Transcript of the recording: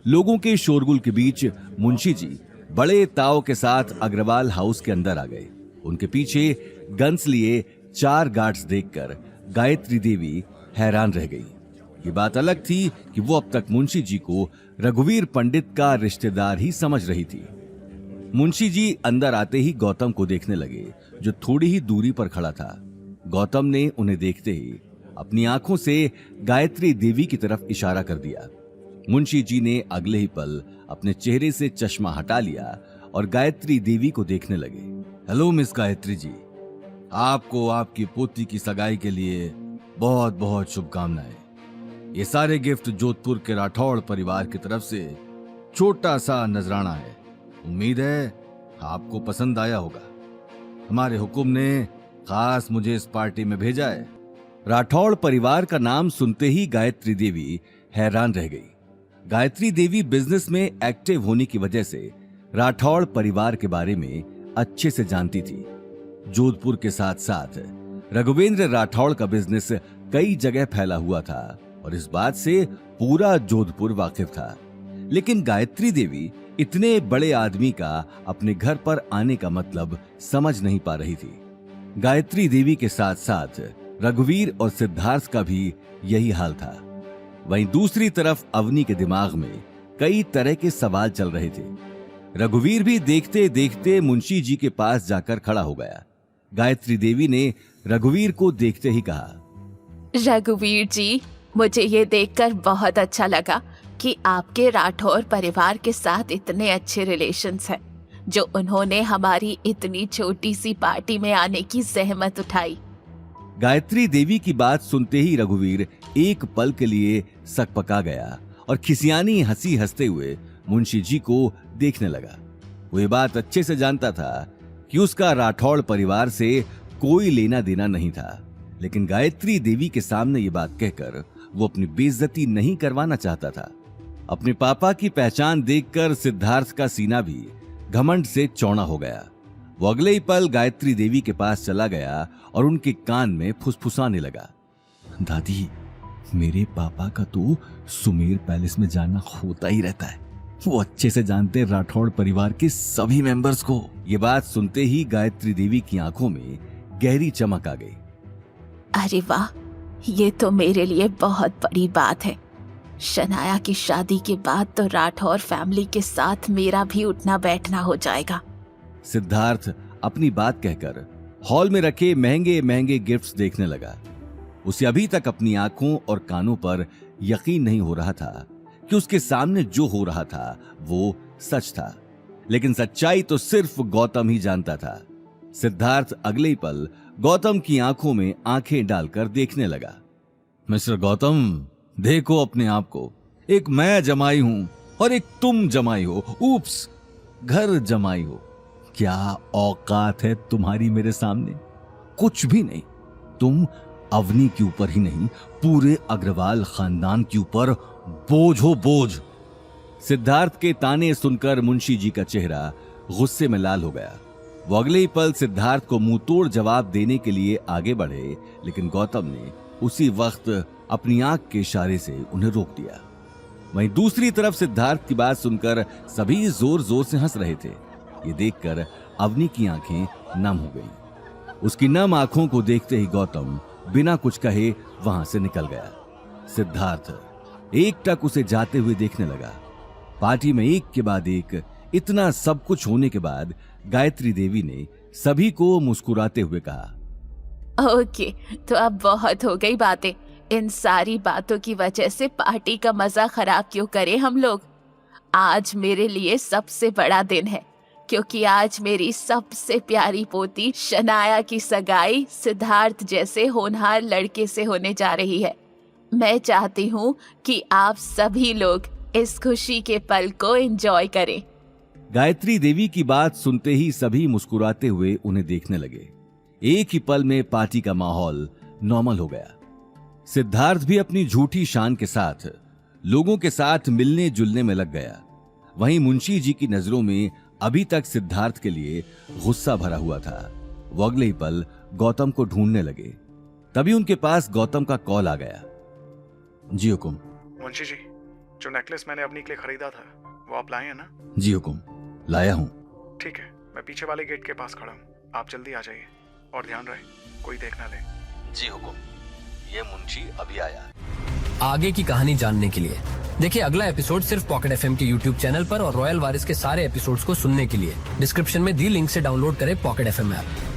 लोगों के शोरगुल के बीच मुंशी जी बड़े ताव के साथ अग्रवाल हाउस के अंदर आ गए। उनके पीछे गन्स लिए 4 गार्ड्स देखकर गायत्री देवी हैरान रह गई। ये बात अलग थी कि वो अब तक मुंशी जी को रघुवीर पंडित का रिश्तेदार ही समझ रही थी। मुंशी जी अंदर आते ही गौतम को देखने लगे, जो थोड़ी ही दूरी पर खड़ा था। गौतम ने उन्हें देखते ही अपनी आंखों से गायत्री देवी की तरफ इशारा कर दिया। मुंशी जी ने अगले ही पल अपने चेहरे से चश्मा हटा लिया और गायत्री देवी को देखने लगे। हेलो मिस गायत्री जी, आपको आपकी पोती की सगाई के लिए बहुत बहुत शुभकामनाएं। ये सारे गिफ्ट जोधपुर के राठौड़ परिवार की तरफ से छोटा सा नजराना है। उम्मीद है आपको पसंद आया होगा। हमारे हुक्म ने खास मुझे इस पार्टी में भेजा है। राठौड़ परिवार का नाम सुनते ही गायत्री देवी हैरान रह गई। गायत्री देवी बिजनेस में एक्टिव होने की वजह से राठौड़ परिवार के बारे में अच्छे से जानती थी। जोधपुर के साथ साथ रघुवेंद्र राठौड़ का बिजनेस कई जगह फैला हुआ था और इस बात से पूरा जोधपुर वाकिफ था। लेकिन गायत्री देवी इतने बड़े आदमी का अपने घर पर आने का मतलब समझ नहीं पा रही थी। गायत्री देवी के साथ साथ रघुवीर और सिद्धार्थ का भी यही हाल था। वहीं दूसरी तरफ अवनी के दिमाग में कई तरह के सवाल चल रहे थे। रघुवीर भी देखते देखते मुंशी जी के पास जाकर खड़ा हो गया। गायत्री देवी ने रघुवीर को देखते ही कहा, रघुवीर जी, मुझे ये देखकर बहुत अच्छा लगा कि आपके राठौर परिवार के साथ इतने अच्छे रिलेशंस हैं, जो उन्होंने हमारी इतनी छोटी सी पार्टी में आने की जहमत उठाई। गायत्री देवी की बात सुनते ही रघुवीर एक पल के लिए सकपका गया और खिसियानी हंसी हंसते हुए मुंशी जी को देखने लगा। वो ये बात अच्छे से जानता था कि उसका राठौड़ परिवार से कोई लेना देना नहीं था, लेकिन गायत्री देवी के सामने ये बात कहकर वो अपनी बेइज्जती नहीं करवाना चाहता था। अपने पापा की पहचान देखकर सिद्धार्थ का सीना भी घमंड से चौड़ा हो गया। वो अगले ही पल गायत्री देवी के पास चला गया और उनके कान में फुसफुसाने लगा, दादी, मेरे पापा का तो सुमेर पैलेस में जाना होता ही रहता है। वो अच्छे से जानते राठौड़ परिवार के सभी मेंबर्स को। ये बात सुनते ही गायत्री देवी की आंखों में गहरी चमक आ गई। अरे वाह, ये तो मेरे लिए बहुत बड़ी बात है। शनाया की शादी के बाद तो राठौर फैमिली के साथ मेरा भी उठना बैठना हो जाएगा। सिद्धार्थ अपनी बात कहकर हॉल में रखे महंगे महंगे गिफ्ट्स देखने लगा। उसे अभी तक अपनी आंखों और कानों पर यकीन नहीं हो रहा था कि उसके सामने जो हो रहा था वो सच था, लेकिन सच्चाई तो सिर्फ गौतम ही जानता था। सिद्धार्थ अगले ही पल गौतम की आंखों में आंखें डालकर देखने लगा। मिस्टर गौतम, देखो अपने आप को, एक मैं जमाई हूं और एक तुम जमाई हो। ऊप्स, घर जमाई हो। क्या औकात है तुम्हारी मेरे सामने? कुछ भी नहीं। तुम अवनी के ऊपर ही नहीं, पूरे अग्रवाल खानदान के ऊपर बोझ हो, बोझ। सिद्धार्थ के ताने सुनकर मुंशी जी का चेहरा गुस्से में लाल हो गया। वो अगले ही पल सिद्धार्थ को मुंह तोड़ जवाब देने के लिए आगे बढ़े, लेकिन गौतम ने उसी वक्त अपनी आंख के इशारे से उन्हें रोक दिया। वहीं दूसरी तरफ सिद्धार्थ की बात सुनकर सभी जोर जोर से हंस रहे थे। ये देखकर अवनी की आंखें नम हो गईं। उसकी नम आंखों को देखते ही गौतम बिना कुछ कहे वहां से निकल गया। सिद्धार्थ एकटक उसे जाते हुए देखने लगा। पार्टी में एक के बाद एक इतना सब कुछ होने के बाद गायत्री देवी ने सभी को मुस्कुराते हुए कहा, ओके, तो अब बहुत हो गई बातें। इन सारी बातों की वजह से पार्टी का मजा खराब क्यों करें हम लोग। आज मेरे लिए सबसे बड़ा दिन है, क्योंकि आज मेरी सबसे प्यारी पोती शनाया की सगाई सिद्धार्थ जैसे होनहार लड़के से होने जा रही है। मैं चाहती हूँ कि आप सभी लोग इस खुशी के पल को एंजॉय करें। गायत्री देवी की बात सुनते ही सभी मुस्कुराते हुए उन्हें देखने लगे। एक ही पल में पार्टी का माहौल नॉर्मल हो गया। सिद्धार्थ भी अपनी झूठी शान के साथ लोगों के साथ मिलने जुलने में लग गया। वहीं मुंशी जी की नजरों में अभी तक सिद्धार्थ के लिए गुस्सा भरा हुआ था। वो अगले ही पल गौतम को ढूंढने लगे। तभी उनके पास गौतम का कॉल आ गया। जी हुकुम। मुंशी जी, जो नेकलेस मैंने अपनी के लिए खरीदा था वो आप लाए हैं ना? जी हुकुम, लाया हूँ। ठीक है, मैं पीछे वाले गेट के पास खड़ा हूँ, आप जल्दी आ जाइए और ध्यान रहे कोई देख ना ले। जी हुकुम, ये मुंशी अभी आया। आगे की कहानी जानने के लिए देखिए अगला एपिसोड सिर्फ पॉकेट एफएम के यूट्यूब चैनल पर और रॉयल वारिस के सारे एपिसोड्स को सुनने के लिए डिस्क्रिप्शन में दी लिंक से डाउनलोड करें पॉकेट एफएम ऐप।